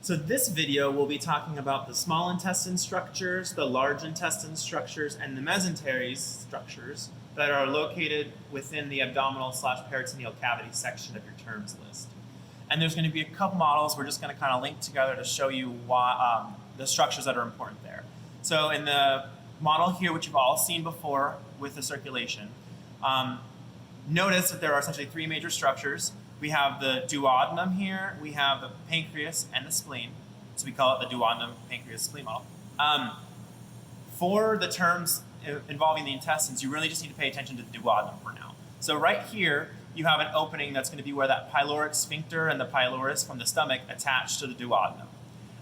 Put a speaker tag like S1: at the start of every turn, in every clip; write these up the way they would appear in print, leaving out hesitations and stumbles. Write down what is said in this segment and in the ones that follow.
S1: So this video will be talking about the small intestine structures, the large intestine structures, and the mesentery structures that are located within the abdominal/peritoneal cavity section of your terms list. And there's going to be a couple models we're just going to kind of link together to show you why, the structures that are important there. So in the model here, which you've all seen before with the circulation, notice that there are essentially three major structures. We have the duodenum here, we have the pancreas and the spleen. So we call it the duodenum pancreas spleen model. For the terms involving the intestines, you really just need to pay attention to the duodenum for now. So right here, you have an opening that's going to be where that pyloric sphincter and the pylorus from the stomach attach to the duodenum.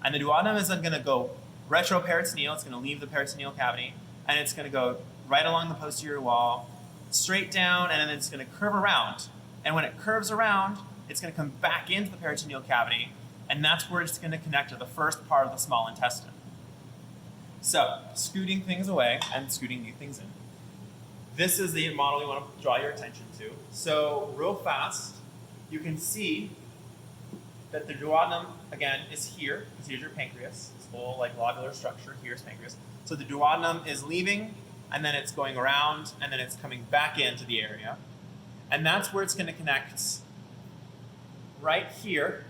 S1: And the duodenum is then going to go retroperitoneal, it's going to leave the peritoneal cavity, and it's going to go right along the posterior wall, straight down, and then it's going to curve around. And when it curves around, it's going to come back into the peritoneal cavity, and that's where it's going to connect to the first part of the small intestine. So, scooting things away and scooting new things in. This is the model we want to draw your attention to. So, real fast, you can see that the duodenum, again, is here, because here's your pancreas. This whole like lobular structure, here's pancreas. So the duodenum is leaving, and then it's going around, and then it's coming back into the area. And that's where it's going to connect right here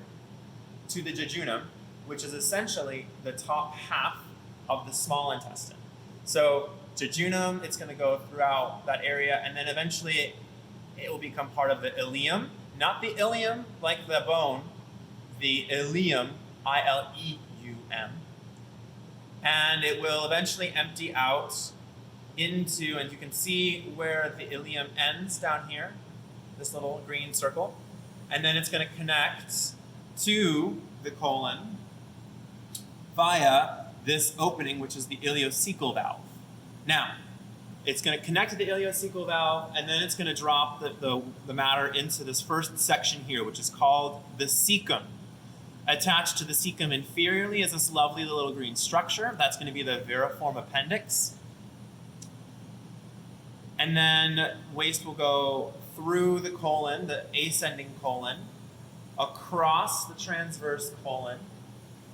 S1: to the jejunum, which is essentially the top half of the small intestine. So jejunum, it's going to go throughout that area, and then eventually it will become part of the ileum. Not the ilium, like the bone, the ileum, I-L-E-U-M. And it will eventually empty out into, and you can see where the ileum ends down here, this little green circle. And then it's going to connect to the colon via this opening, which is the ileocecal valve. Now, it's going to connect to the ileocecal valve, and then it's going to drop the matter into this first section here, which is called the cecum. Attached to the cecum inferiorly is this lovely little green structure. That's going to be the veriform appendix. And then waste will go through the colon, the ascending colon, across the transverse colon,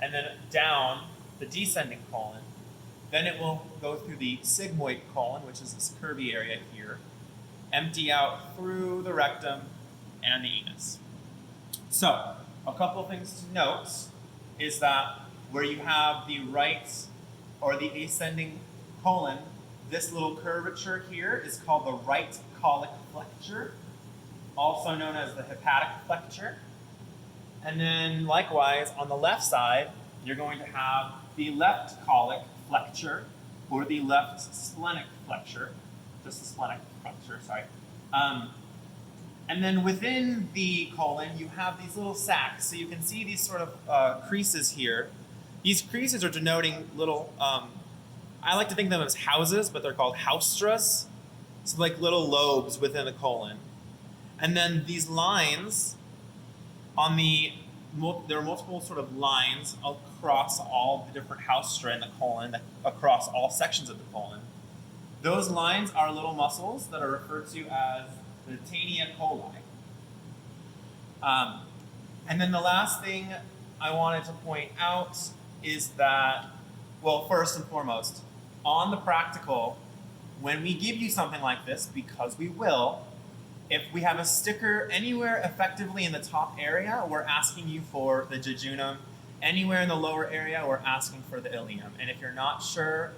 S1: and then down the descending colon. Then it will go through the sigmoid colon, which is this curvy area here, empty out through the rectum and the anus. So, a couple of things to note is that where you have the right or the ascending colon, this little curvature here is called the right colic flexure, also known as the hepatic flexure. And then likewise, on the left side, you're going to have the left colic flexure, or the left splenic flexure, just the splenic flexure, sorry. And then within the colon, you have these little sacs. So you can see these sort of creases here. These creases are denoting little, I like to think of them as houses, but they're called haustras. So like little lobes within the colon. And then these lines on there are multiple sort of lines across all the different haustra in the colon, across all sections of the colon. Those lines are little muscles that are referred to as the taenia coli. And then the last thing I wanted to point out is that, well, first and foremost, on the practical, when we give you something like this, because we will, if we have a sticker anywhere effectively in the top area, we're asking you for the jejunum. Anywhere in the lower area, we're asking for the ileum. And if you're not sure,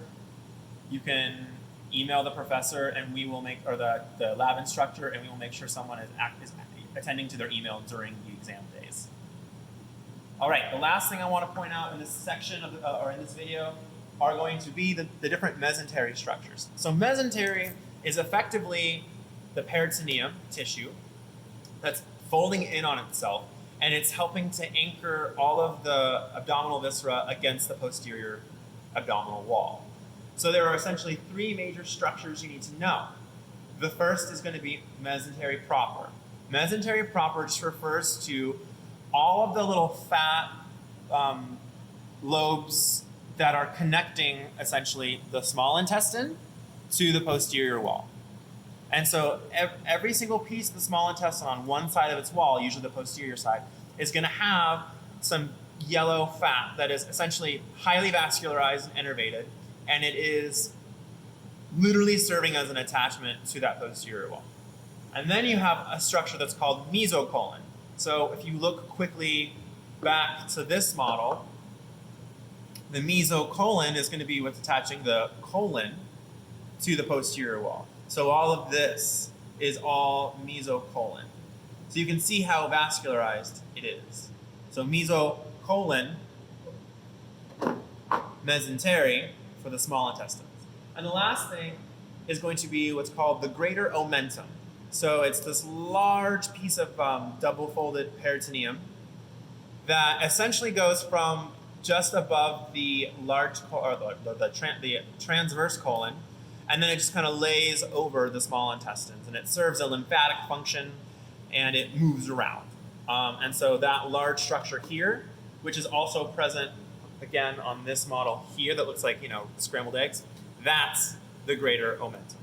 S1: you can email the professor and we will make, or the lab instructor, and we will make sure someone is attending to their email during the exam days. All right, the last thing I want to point out in this section of or in this video are going to be the different mesentery structures. So mesentery is effectively the peritoneum tissue that's folding in on itself, and it's helping to anchor all of the abdominal viscera against the posterior abdominal wall. So there are essentially three major structures you need to know. The first is going to be mesentery proper. Mesentery proper just refers to all of the little fat lobes that are connecting essentially the small intestine to the posterior wall. And so every single piece of the small intestine on one side of its wall, usually the posterior side, is going to have some yellow fat that is essentially highly vascularized and innervated, and it is literally serving as an attachment to that posterior wall. And then you have a structure that's called mesocolon. So if you look quickly back to this model, the mesocolon is going to be what's attaching the colon to the posterior wall. So all of this is all mesocolon. So you can see how vascularized it is. So mesocolon, mesentery for the small intestines. And the last thing is going to be what's called the greater omentum. So it's this large piece of double-folded peritoneum that essentially goes from just above the the transverse colon, and then it just kind of lays over the small intestines, and it serves a lymphatic function, and it moves around. And so that large structure here, which is also present again on this model here that looks like, scrambled eggs, that's the greater omentum.